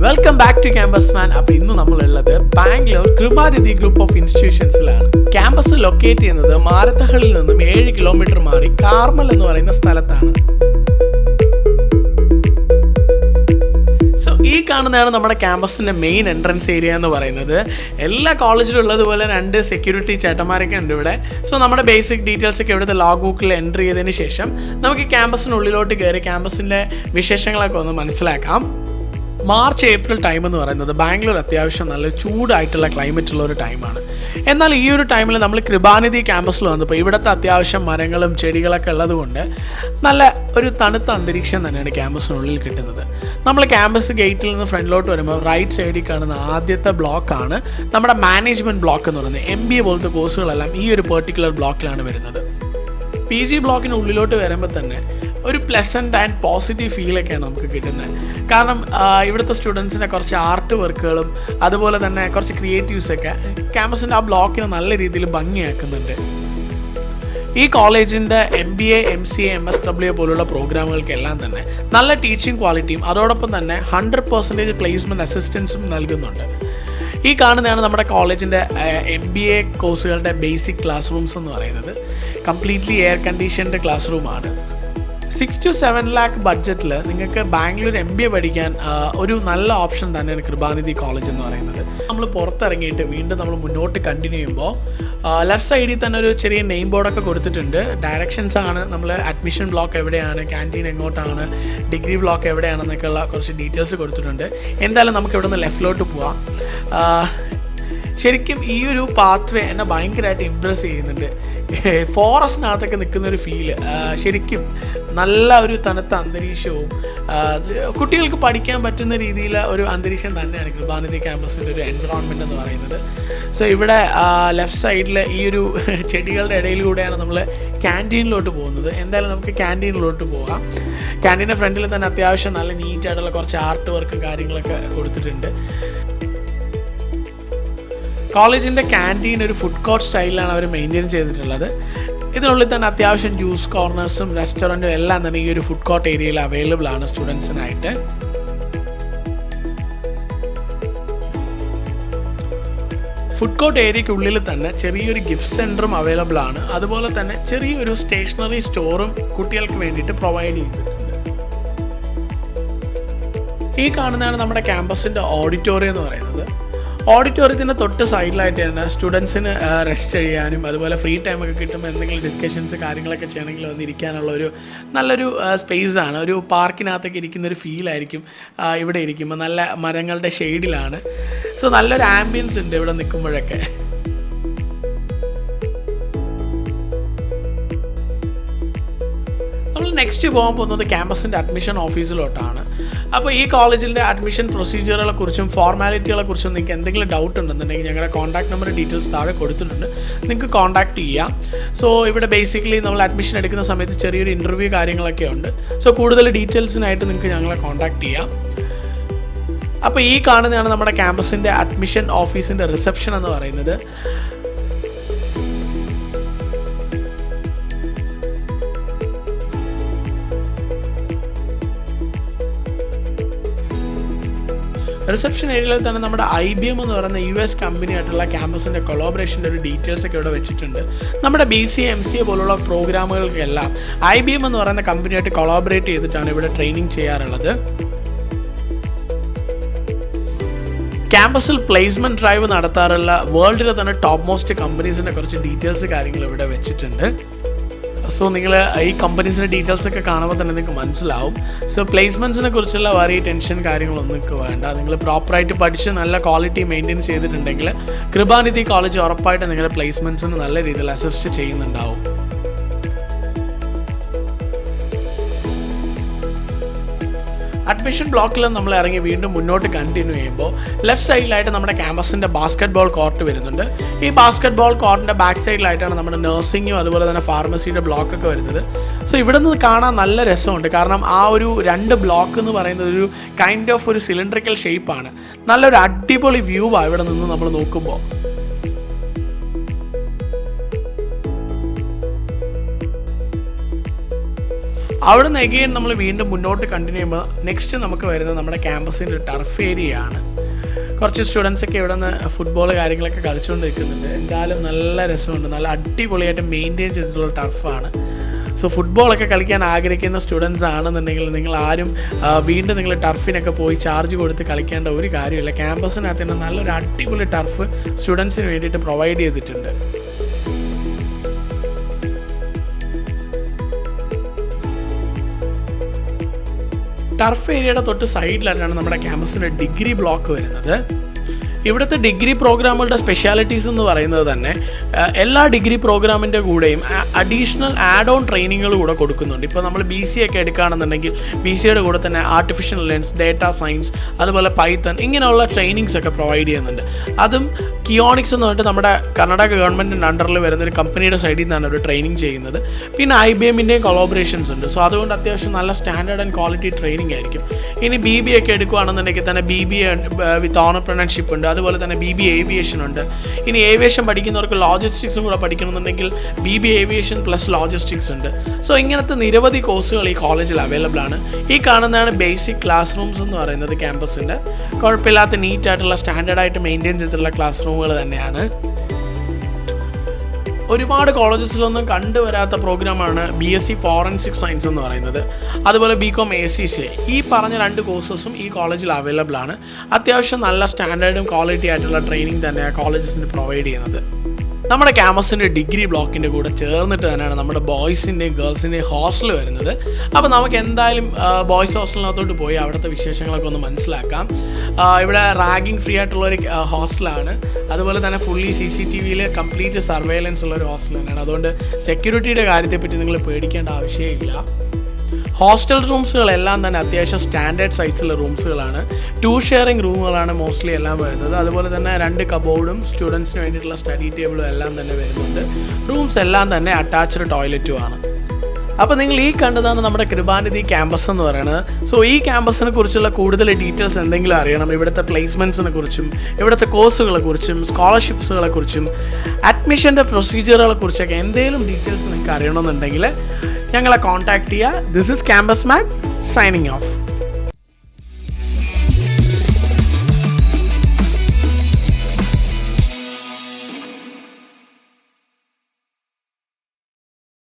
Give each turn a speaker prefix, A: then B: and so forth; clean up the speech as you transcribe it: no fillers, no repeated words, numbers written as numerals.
A: Welcome back to campus man. അപ്പോൾ ഇന്ന് നമ്മളുള്ളത് ബാംഗ്ലൂർ കൃപാനിധി ഗ്രൂപ്പ് ഓഫ് ഇൻസ്റ്റിറ്റ്യൂഷൻസിലാണ്. ക്യാമ്പസ് ലൊക്കേറ്റ് ചെയ്യുന്നത് മാരത്തഹളിൽ നിന്നും 7 കിലോമീറ്റർ മാറി കാർമൽ എന്ന് പറയുന്ന സ്ഥലത്താണ്. ഈ കാണുന്നതാണ് നമ്മുടെ ക്യാമ്പസിൻ്റെ മെയിൻ എൻട്രൻസ് ഏരിയ എന്ന് പറയുന്നത്. എല്ലാ കോളേജിലും ഉള്ളതുപോലെ 2 സെക്യൂരിറ്റി ചേട്ടന്മാരൊക്കെ ഉണ്ട് ഇവിടെ. നമ്മുടെ ബേസിക് ഡീറ്റെയിൽസ് ഒക്കെ ഇവിടുത്തെ ലോഗ് ബുക്കിൽ എൻട്രി ചെയ്തതിന് ശേഷം നമുക്ക് ക്യാമ്പസിനുള്ളിലോട്ട് കയറി ക്യാമ്പസിൻ്റെ വിശേഷങ്ങളൊക്കെ ഒന്ന് മനസ്സിലാക്കാം. മാർച്ച് ഏപ്രിൽ ടൈം എന്ന് പറയുന്നത് ബാംഗ്ലൂർ അത്യാവശ്യം നല്ല ചൂടായിട്ടുള്ള ക്ലൈമറ്റുള്ള ഒരു ടൈമാണ്. എന്നാൽ ഈ ഒരു ടൈമിൽ നമ്മൾ കൃപാനിധി ക്യാമ്പസിൽ വന്നപ്പോൾ ഇവിടുത്തെ അത്യാവശ്യം മരങ്ങളും ചെടികളൊക്കെ ഉള്ളതുകൊണ്ട് നല്ല ഒരു തണുത്ത അന്തരീക്ഷം തന്നെയാണ് ക്യാമ്പസിനുള്ളിൽ കിട്ടുന്നത്. നമ്മൾ ക്യാമ്പസ് ഗേറ്റിൽ നിന്ന് ഫ്രണ്ടിലോട്ട് വരുമ്പോൾ റൈറ്റ് സൈഡിൽ കാണുന്ന ആദ്യത്തെ ബ്ലോക്കാണ് നമ്മുടെ മാനേജ്മെൻറ്റ് ബ്ലോക്ക് എന്ന് പറയുന്നത്. MBA പോലത്തെ കോഴ്സുകളെല്ലാം ഈ ഒരു പെർട്ടിക്കുലർ ബ്ലോക്കിലാണ് വരുന്നത്. PG ബ്ലോക്കിന് ഉള്ളിലോട്ട് വരുമ്പോൾ തന്നെ ഒരു പ്ലസൻറ്റ് ആൻഡ് പോസിറ്റീവ് ഫീലൊക്കെയാണ് നമുക്ക് കിട്ടുന്നത്. കാരണം ഇവിടുത്തെ സ്റ്റുഡൻസിനെ കുറച്ച് ആർട്ട് വർക്കുകളും അതുപോലെ തന്നെ കുറച്ച് ക്രിയേറ്റീവ്സൊക്കെ ക്യാമ്പസിൻ്റെ ആ ബ്ലോക്കിനെ നല്ല രീതിയിൽ ഭംഗിയാക്കുന്നുണ്ട്. ഈ കോളേജിൻ്റെ MBA, MCA, MSW പോലുള്ള പ്രോഗ്രാമുകൾക്കെല്ലാം തന്നെ നല്ല ടീച്ചിങ് ക്വാളിറ്റിയും അതോടൊപ്പം തന്നെ 100% പ്ലേസ്മെൻറ്റ് അസിസ്റ്റൻസും നൽകുന്നുണ്ട്. ഈ കാണുന്നതാണ് നമ്മുടെ കോളേജിൻ്റെ MBA കോഴ്സുകളുടെ ബേസിക് ക്ലാസ് റൂംസ് എന്ന് പറയുന്നത്. കംപ്ലീറ്റ്ലി എയർ കണ്ടീഷൻഡ് ക്ലാസ് റൂമാണ്. 6 to 7 lakh ബഡ്ജറ്റിൽ നിങ്ങൾക്ക് ബാംഗ്ലൂർ MBA പഠിക്കാൻ ഒരു നല്ല ഓപ്ഷൻ തന്നെയാണ് കൃപാനിധി കോളേജ് എന്ന് പറയുന്നത്. നമ്മൾ പുറത്തിറങ്ങിയിട്ട് വീണ്ടും നമ്മൾ മുന്നോട്ട് കണ്ടിന്യൂ ചെയ്യുമ്പോൾ ലെഫ്റ്റ് സൈഡിൽ തന്നെ ഒരു ചെറിയ നെയിം ബോർഡൊക്കെ കൊടുത്തിട്ടുണ്ട്. ഡയറക്ഷൻസ് ആണ്, നമ്മൾ അഡ്മിഷൻ ബ്ലോക്ക് എവിടെയാണ്, ക്യാൻറ്റീൻ എങ്ങോട്ടാണ്, ഡിഗ്രി ബ്ലോക്ക് എവിടെയാണെന്നൊക്കെയുള്ള കുറച്ച് ഡീറ്റെയിൽസ് കൊടുത്തിട്ടുണ്ട്. എന്തായാലും നമുക്ക് ഇവിടെ നിന്ന് ലെഫ്റ്റിലോട്ട് പോവാം. ശരിക്കും ഈ ഒരു പാത്വേ എന്നെ ഭയങ്കരമായിട്ട് ഇമ്പ്രസ് ചെയ്യുന്നുണ്ട്. ഫോറസ്റ്റിനകത്തൊക്കെ നിൽക്കുന്നൊരു ഫീല്, ശരിക്കും നല്ല ഒരു തണുത്ത അന്തരീക്ഷവും കുട്ടികൾക്ക് പഠിക്കാൻ പറ്റുന്ന രീതിയിൽ ഒരു അന്തരീക്ഷം തന്നെയാണ് കൃപാനിധി ക്യാമ്പസിൻ്റെ ഒരു എൻവറോൺമെൻറ്റ് എന്ന് പറയുന്നത്. ഇവിടെ ലെഫ്റ്റ് സൈഡിൽ ഈ ഒരു ചെടികളുടെ ഇടയിലൂടെയാണ് നമ്മൾ ക്യാൻറ്റീനിലോട്ട് പോകുന്നത്. എന്തായാലും നമുക്ക് ക്യാൻറ്റീനിലോട്ട് പോകാം. ക്യാൻറ്റീൻ്റെ ഫ്രണ്ടിൽ തന്നെ അത്യാവശ്യം നല്ല നീറ്റായിട്ടുള്ള കുറച്ച് ആർട്ട് വർക്കും കാര്യങ്ങളൊക്കെ കൊടുത്തിട്ടുണ്ട്. കോളേജിൻ്റെ ക്യാൻറ്റീൻ ഒരു ഫുഡ് കോർട്ട് സ്റ്റൈലിലാണ് അവർ മെയിൻറ്റെയിൻ ചെയ്തിട്ടുള്ളത്. ഇതിനുള്ളിൽ തന്നെ അത്യാവശ്യം ജ്യൂസ് കോർണേഴ്സും റെസ്റ്റോറൻറ്റും എല്ലാം തന്നെ ഈ ഒരു ഫുഡ് കോർട്ട് ഏരിയയിൽ അവൈലബിൾ ആണ് സ്റ്റുഡൻസിനായിട്ട്. ഫുഡ് കോർട്ട് ഏരിയയ്ക്കുള്ളിൽ തന്നെ ചെറിയൊരു ഗിഫ്റ്റ് സെൻറ്ററും അവൈലബിൾ ആണ്. അതുപോലെ തന്നെ ചെറിയൊരു സ്റ്റേഷനറി സ്റ്റോറും കുട്ടികൾക്ക് വേണ്ടിയിട്ട് പ്രൊവൈഡ് ചെയ്തിട്ടുണ്ട്. ഈ കാണുന്നതാണ് നമ്മുടെ ക്യാമ്പസിൻ്റെ ഓഡിറ്റോറിയം എന്ന് പറയുന്നത്. ഓഡിറ്റോറിയത്തിൻ്റെ തൊട്ട് സൈഡിലായിട്ട് തന്നെ സ്റ്റുഡൻസിന് റെസ്റ്റ് ചെയ്യാനും അതുപോലെ ഫ്രീ ടൈമൊക്കെ കിട്ടുമ്പോൾ എന്തെങ്കിലും ഡിസ്കഷൻസ് കാര്യങ്ങളൊക്കെ ചെയ്യണമെങ്കിൽ വന്നിരിക്കാനുള്ള ഒരു നല്ലൊരു സ്പേസാണ്. ഒരു പാർക്കിനകത്തൊക്കെ ഇരിക്കുന്നൊരു ഫീലായിരിക്കും ഇവിടെ ഇരിക്കുമ്പോൾ. നല്ല മരങ്ങളുടെ ഷെയ്ഡിലാണ്. നല്ലൊരു ആംബിയൻസ് ഉണ്ട് ഇവിടെ നിൽക്കുമ്പോഴൊക്കെ. നെക്സ്റ്റ് പോകാൻ പോകുന്നത് ക്യാമ്പസിൻ്റെ അഡ്മിഷൻ ഓഫീസിലോട്ടാണ്. അപ്പോൾ ഈ കോളേജിൻ്റെ അഡ്മിഷൻ പ്രൊസീജിയറുകളെ കുറിച്ചും ഫോർമാലിറ്റികളെ കുറിച്ചും നിങ്ങൾക്ക് എന്തെങ്കിലും ഡൗട്ട് ഉണ്ടെന്നുണ്ടെങ്കിൽ ഞങ്ങളുടെ കോൺടാക്ട് നമ്പർ ഡീറ്റെയിൽസ് താഴെ കൊടുത്തിട്ടുണ്ട്, നിങ്ങൾക്ക് കോൺടാക്ട് ചെയ്യാം. ഇവിടെ ബേസിക്കലി നമ്മൾ അഡ്മിഷൻ എടുക്കുന്ന സമയത്ത് ചെറിയൊരു ഇൻ്റർവ്യൂ കാര്യങ്ങളൊക്കെ ഉണ്ട്. കൂടുതൽ ഡീറ്റെയിൽസിനായിട്ട് നിങ്ങൾക്ക് ഞങ്ങളെ കോൺടാക്ട് ചെയ്യാം. അപ്പോൾ ഈ കാണുന്നതാണ് നമ്മുടെ ക്യാമ്പസിൻ്റെ അഡ്മിഷൻ ഓഫീസിൻ്റെ റിസപ്ഷൻ എന്ന് പറയുന്നത്. റിസപ്ഷൻ ഏരിയയിൽ തന്നെ നമ്മുടെ IBM എന്ന് പറയുന്ന US കമ്പനിയായിട്ടുള്ള ക്യാമ്പസിൻ്റെ കൊളാബറേഷൻ്റെ ഒരു ഡീറ്റെയിൽസ് ഒക്കെ ഇവിടെ വെച്ചിട്ടുണ്ട്. നമ്മുടെ BCA, MCA പോലുള്ള പ്രോഗ്രാമുകൾക്കെല്ലാം IBM എന്ന് പറയുന്ന കമ്പനിയായിട്ട് കൊളാബറേറ്റ് ചെയ്തിട്ടാണ് ഇവിടെ ട്രെയിനിങ് ചെയ്യാറുള്ളത്. ക്യാമ്പസിൽ പ്ലേസ്മെൻറ്റ് ഡ്രൈവ് നടത്താറുള്ള വേൾഡിലെ തന്നെ ടോപ്പ് മോസ്റ്റ് കമ്പനീസിൻ്റെ കുറച്ച് ഡീറ്റെയിൽസ് കാര്യങ്ങൾ ഇവിടെ വെച്ചിട്ടുണ്ട്. നിങ്ങൾ ഈ കമ്പനീസിൻ്റെ ഡീറ്റെയിൽസ് ഒക്കെ കാണുമ്പോൾ തന്നെ നിങ്ങൾക്ക് മനസ്സിലാവും. പ്ലേസ്മെൻറ്റ്സിനെ കുറിച്ചുള്ള വേറെ ടെൻഷൻ കാര്യങ്ങളൊന്നും നിങ്ങൾക്ക് വേണ്ട. നിങ്ങൾ പ്രോപ്പറായിട്ട് പഠിച്ച് നല്ല ക്വാളിറ്റി മെയിൻറ്റെയിൻ ചെയ്തിട്ടുണ്ടെങ്കിൽ കൃപാനിധി കോളേജ് ഉറപ്പായിട്ട് നിങ്ങളുടെ പ്ലേസ്മെൻറ്റ്സിന് നല്ല രീതിയിൽ അസിസ്റ്റ് ചെയ്യുന്നുണ്ടാവും. അഡ്മിഷൻ ബ്ലോക്കിൽ നമ്മൾ ഇറങ്ങി വീണ്ടും മുന്നോട്ട് കണ്ടിന്യൂ ചെയ്യുമ്പോൾ ലെഫ്റ്റ് സൈഡിലായിട്ട് നമ്മുടെ ക്യാമ്പസിൻ്റെ ബാസ്കറ്റ് ബോൾ കോർട്ട് വരുന്നുണ്ട്. ഈ ബാസ്കറ്റ് ബോൾ കോർട്ടിൻ്റെ ബാക്ക് സൈഡിലായിട്ടാണ് നമ്മുടെ നഴ്സിംഗും അതുപോലെ തന്നെ ഫാർമസിയുടെ ബ്ലോക്കൊക്കെ വരുന്നത്. ഇവിടെ നിന്ന് കാണാൻ നല്ല രസമുണ്ട്. കാരണം ആ ഒരു 2 ബ്ലോക്ക് എന്ന് പറയുന്നത് ഒരു കൈൻഡ് ഓഫ് ഒരു സിലിണ്ടറിക്കൽ ഷേപ്പാണ്. നല്ലൊരു അടിപൊളി വ്യൂ ആണ് ഇവിടെ നിന്ന് നമ്മൾ നോക്കുമ്പോൾ. അവിടെ നിന്ന് എഗെയിൻ നമ്മൾ വീണ്ടും മുന്നോട്ട് കണ്ടിന്യൂ ചെയ്യുമ്പോൾ നെക്സ്റ്റ് നമുക്ക് വരുന്നത് നമ്മുടെ ക്യാമ്പസിൻ്റെ ടർഫ് ഏരിയ ആണ്. കുറച്ച് സ്റ്റുഡൻസൊക്കെ ഇവിടെ നിന്ന് ഫുട്ബോൾ കാര്യങ്ങളൊക്കെ കളിച്ചുകൊണ്ട് നിൽക്കുന്നുണ്ട്. എന്തായാലും നല്ല രസമുണ്ട്, നല്ല അടിപൊളിയായിട്ട് മെയിൻറ്റെയിൻ ചെയ്തിട്ടുള്ള ടർഫാണ്. സോ ഫുട്ബോളൊക്കെ കളിക്കാൻ ആഗ്രഹിക്കുന്ന സ്റ്റുഡൻസ് ആണെന്നുണ്ടെങ്കിൽ നിങ്ങൾ ആരും വീണ്ടും നിങ്ങൾ ടർഫിനൊക്കെ പോയി ചാർജ് കൊടുത്ത് കളിക്കേണ്ട ഒരു കാര്യമില്ല. ക്യാമ്പസിനകത്ത് തന്നെ നല്ലൊരു അടിപൊളി ടർഫ് സ്റ്റുഡൻസിന് വേണ്ടിയിട്ട് പ്രൊവൈഡ് ചെയ്തിട്ടുണ്ട്. ടർഫ് ഏരിയയുടെ തൊട്ട് സൈഡിലായിട്ടാണ് നമ്മുടെ ക്യാമ്പസിൻ്റെ ഡിഗ്രി ബ്ലോക്ക് വരുന്നത്. ഇവിടുത്തെ ഡിഗ്രി പ്രോഗ്രാമുകളുടെ സ്പെഷ്യാലിറ്റീസ് എന്ന് പറയുന്നത് തന്നെ എല്ലാ ഡിഗ്രി പ്രോഗ്രാമിൻ്റെ കൂടെയും അഡീഷണൽ ആഡ് ഓൺ ട്രെയിനിങ്ങുകൾ കൂടെ കൊടുക്കുന്നുണ്ട്. ഇപ്പോൾ നമ്മൾ BC ഒക്കെ എടുക്കുകയാണെന്നുണ്ടെങ്കിൽ BCയുടെ കൂടെ തന്നെ ആർട്ടിഫിഷ്യൽ ഇൻ്റലിജൻസ്, ഡേറ്റ സയൻസ്, അതുപോലെ പൈത്തൺ ഇങ്ങനെയുള്ള ട്രെയിനിങ്സ് ഒക്കെ പ്രൊവൈഡ് ചെയ്യുന്നുണ്ട്. അതും കിയോണിക്സ് എന്ന് പറഞ്ഞിട്ട് നമ്മുടെ കർണാടക ഗവൺമെൻറ്റിൻ്റെ അണ്ടറിൽ വരുന്ന ഒരു കമ്പനിയുടെ സൈഡിൽ നിന്നാണ് ഒരു ട്രെയിനിങ് ചെയ്യുന്നത്. പിന്നെ IBMൻ്റെയും കൊളാബറേഷൻസ് ഉണ്ട്. സോ അതുകൊണ്ട് അത്യാവശ്യം നല്ല സ്റ്റാൻഡേർഡ് ആൻഡ് ക്വാളിറ്റി ട്രെയിനിങ് ആയിരിക്കും. ഇനി BBA ഒക്കെ എടുക്കുകയാണെന്നുണ്ടെങ്കിൽ തന്നെ BBA വിത്ത് ഓണർപ്രണർഷിപ്പ് ഉണ്ട്, അതുപോലെ തന്നെ BBA ഏവിയേഷൻ ഉണ്ട്. ഇനി ഏവിയേഷൻ പഠിക്കുന്നവർക്ക് ലോജിസ്റ്റിക്സും കൂടെ പഠിക്കണമെന്നുണ്ടെങ്കിൽ BBA ഏവിയേഷൻ പ്ലസ് ലോജിസ്റ്റിക്സ് ഉണ്ട്. സോ ഇങ്ങനത്തെ നിരവധി കോഴ്സുകൾ ഈ കോളേജിൽ അവൈലബിൾ ആണ്. ഈ കാണുന്നതാണ് ബേസിക് ക്ലാസ് റൂംസ് എന്ന് പറയുന്നത്. ക്യാമ്പസിൻ്റെ കുഴപ്പമില്ലാത്ത നീറ്റായിട്ടുള്ള സ്റ്റാൻഡേർഡായിട്ട് മെയിൻറ്റെയിൻ ചെയ്തിട്ടുള്ള ക്ലാസ് റൂമുകൾ തന്നെയാണ്. ഒരുപാട് കോളേജസിലൊന്നും കണ്ടുവരാത്ത പ്രോഗ്രാമാണ് BSc ഫോറൻസിക് സയൻസ് എന്ന് പറയുന്നത്. അതുപോലെ BCom ACCA. ഈ പറഞ്ഞ 2 കോഴ്സസും ഈ കോളേജിൽ അവൈലബിൾ ആണ്. അത്യാവശ്യം നല്ല സ്റ്റാൻഡേർഡും ക്വാളിറ്റി ആയിട്ടുള്ള ട്രെയിനിങ് തന്നെയാണ് കോളേജസിന് പ്രൊവൈഡ് ചെയ്യുന്നത്. നമ്മുടെ ക്യാമ്പസിൻ്റെ ഡിഗ്രി ബ്ലോക്കിൻ്റെ കൂടെ ചേർന്നിട്ട് തന്നെയാണ് നമ്മുടെ ബോയ്സിൻ്റെയും ഗേൾസിൻ്റെയും ഹോസ്റ്റൽ വരുന്നത്. അപ്പോൾ നമുക്ക് എന്തായാലും ബോയ്സ് ഹോസ്റ്റലിനകത്തോട്ട് പോയി അവിടുത്തെ വിശേഷങ്ങളൊക്കെ ഒന്ന് മനസ്സിലാക്കാം. ഇവിടെ റാഗിങ് ഫ്രീ ആയിട്ടുള്ളൊരു ഹോസ്റ്റലാണ്. അതുപോലെ തന്നെ ഫുള്ളി CCTVയിൽ കംപ്ലീറ്റ് സർവൈലൻസ് ഉള്ളൊരു ഹോസ്റ്റൽ തന്നെയാണ്. അതുകൊണ്ട് സെക്യൂരിറ്റിയുടെ കാര്യത്തെപ്പറ്റി നിങ്ങൾ പേടിക്കേണ്ട ആവശ്യമില്ല. ഹോസ്റ്റൽ റൂംസുകളെല്ലാം തന്നെ അത്യാവശ്യം സ്റ്റാൻഡേർഡ് സൈസുള്ള റൂംസുകളാണ്. 2 ഷെയറിംഗ് റൂമുകളാണ് മോസ്റ്റ്ലി എല്ലാം വരുന്നത്. അതുപോലെ തന്നെ 2 കബോർഡും സ്റ്റുഡൻസിന് വേണ്ടിയിട്ടുള്ള സ്റ്റഡി ടേബിളും എല്ലാം തന്നെ വരുന്നുണ്ട്. റൂംസ് എല്ലാം തന്നെ അറ്റാച്ച്ഡ് ടോയ്ലറ്റുമാണ്. അപ്പോൾ നിങ്ങൾ ഈ കണ്ടതാണ് നമ്മുടെ കൃപാനിധി ക്യാമ്പസ് എന്ന് പറയുന്നത്. സോ ഈ ക്യാമ്പസിനെ കുറിച്ചുള്ള കൂടുതൽ ഡീറ്റെയിൽസ് എന്തെങ്കിലും അറിയണം, ഇവിടുത്തെ പ്ലേസ്മെൻറ്റ്സിനെ കുറിച്ചും ഇവിടുത്തെ കോഴ്സുകളെ കുറിച്ചും സ്കോളർഷിപ്സുകളെ കുറിച്ചും അഡ്മിഷൻ്റെ പ്രൊസീജിയറുകളെ കുറിച്ചൊക്കെ എന്തെങ്കിലും ഡീറ്റെയിൽസ് നിങ്ങൾക്ക് അറിയണമെന്നുണ്ടെങ്കിൽ ഞങ്ങളെ കോൺടാക്ട് ചെയ്യുക. This is campus man signing off.